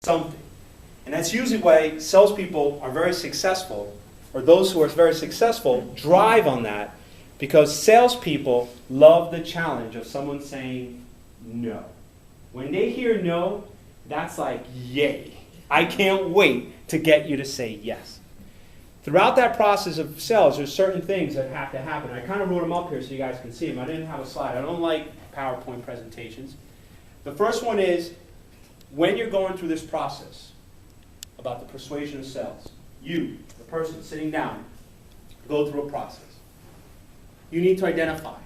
something. And that's usually why salespeople are very successful, or those who are very successful drive on that, because salespeople love the challenge of someone saying no. When they hear no, that's like, yay. I can't wait to get you to say yes. Throughout that process of sales, there's certain things that have to happen. I kind of wrote them up here so you guys can see them. I didn't have a slide. I don't like PowerPoint presentations. The first one is, when you're going through this process about the persuasion of sales, you, the person sitting down, go through a process. You need to identify.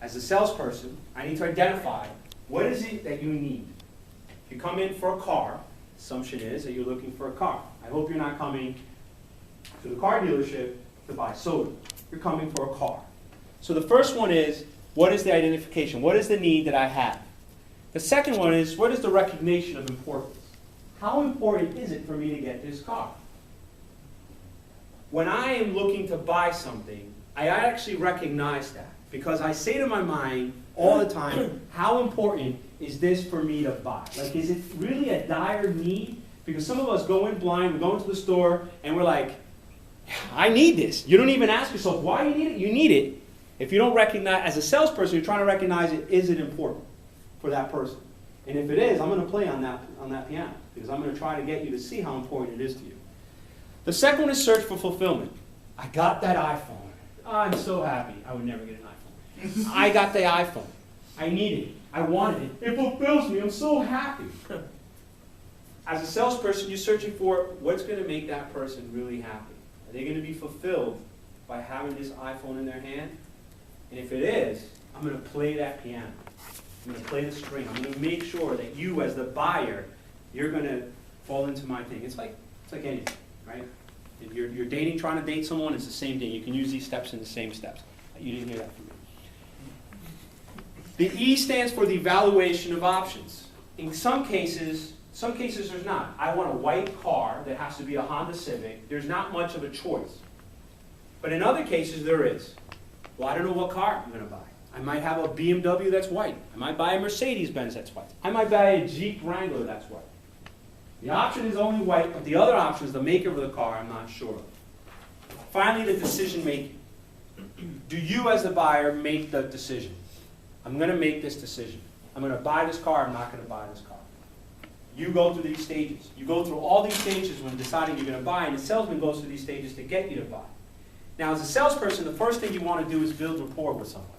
As a salesperson, I need to identify what is it that you need. If you come in for a car, assumption is that you're looking for a car. I hope you're not coming to the car dealership to buy soda. You're coming for a car. So the first one is, what is the identification? What is the need that I have? The second one is, what is the recognition of importance? How important is it for me to get this car? When I am looking to buy something, I actually recognize that, because I say to my mind all the time, how important is this for me to buy? Like, is it really a dire need? Because some of us go in blind, we go into the store, and we're like, I need this. You don't even ask yourself, why you need it? You need it. If you don't recognize, as a salesperson, you're trying to recognize it, is it important for that person? And if it is, I'm going to play on that piano, because I'm going to try to get you to see how important it is to you. The second one is search for fulfillment. I got that iPhone. I'm so happy. I would never get an iPhone. I got the iPhone. I need it. I wanted it. It fulfills me. I'm so happy. As a salesperson, you're searching for what's going to make that person really happy. Are they going to be fulfilled by having this iPhone in their hand? And if it is, I'm going to play that piano. I'm going to play the string. I'm going to make sure that you, as the buyer, you're going to fall into my thing. It's like anything, right? If you're dating, trying to date someone, it's the same thing. You can use these steps in the same steps. You didn't hear that from me. The E stands for the evaluation of options. In some cases there's not. I want a white car that has to be a Honda Civic. There's not much of a choice. But in other cases there is. Well, I don't know what car I'm going to buy. I might have a BMW that's white. I might buy a Mercedes-Benz that's white. I might buy a Jeep Wrangler that's white. The option is only white, but the other options, the maker of the car, I'm not sure of. Finally, the decision making. Do you, as the buyer, make the decision? I'm going to make this decision. I'm going to buy this car, I'm not going to buy this car. You go through these stages. You go through all these stages when deciding you're going to buy, and the salesman goes through these stages to get you to buy. Now, as a salesperson, the first thing you want to do is build rapport with someone.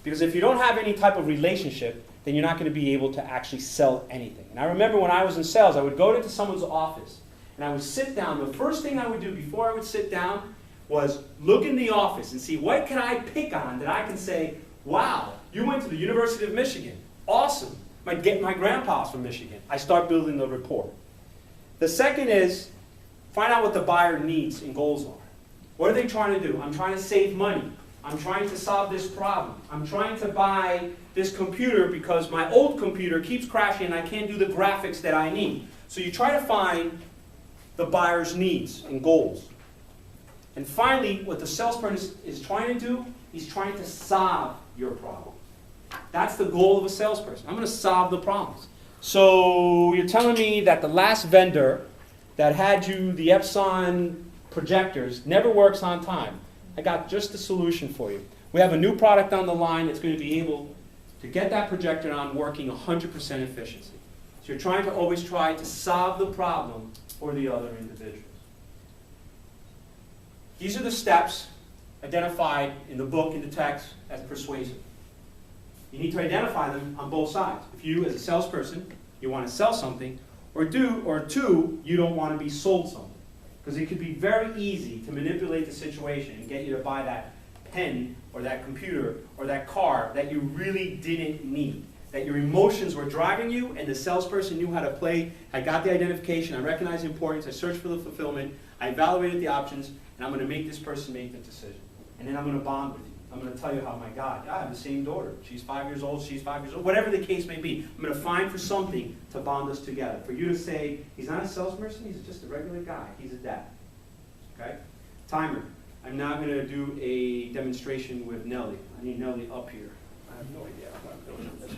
Because if you don't have any type of relationship, then you're not going to be able to actually sell anything. And I remember when I was in sales, I would go into someone's office, and I would sit down. The first thing I would do before I would sit down was look in the office and see what can I pick on that I can say, wow, you went to the University of Michigan. Awesome. My grandpa's from Michigan. I start building the rapport. The second is find out what the buyer needs and goals are. What are they trying to do? I'm trying to save money. I'm trying to solve this problem. I'm trying to buy this computer because my old computer keeps crashing and I can't do the graphics that I need. So you try to find the buyer's needs and goals. And finally, what the salesperson is trying to do, he's trying to solve your problem. That's the goal of a salesperson. I'm going to solve the problems. So you're telling me that the last vendor that had you the Epson projectors never works on time. I got just the solution for you. We have a new product on the line that's going to be able to get that projector on working 100% efficiency. So you're trying to always try to solve the problem for the other individuals. These are the steps identified in the book, in the text, as persuasive. You need to identify them on both sides. If you, as a salesperson, you want to sell something, or two, you don't want to be sold something. Because it could be very easy to manipulate the situation and get you to buy that pen or that computer or that car that you really didn't need. That your emotions were driving you and the salesperson knew how to play. I got the identification, I recognized the importance, I searched for the fulfillment, I evaluated the options, and I'm going to make this person make the decision. And then I'm going to bond with you. I'm going to tell you how, my God, I have the same daughter. She's 5 years old, she's 5 years old, whatever the case may be. I'm going to find for something to bond us together. For you to say, he's not a salesperson, he's just a regular guy. He's a dad. Okay? Timer. I'm now going to do a demonstration with Nellie. I need Nellie up here. I have no idea how I'm doing this.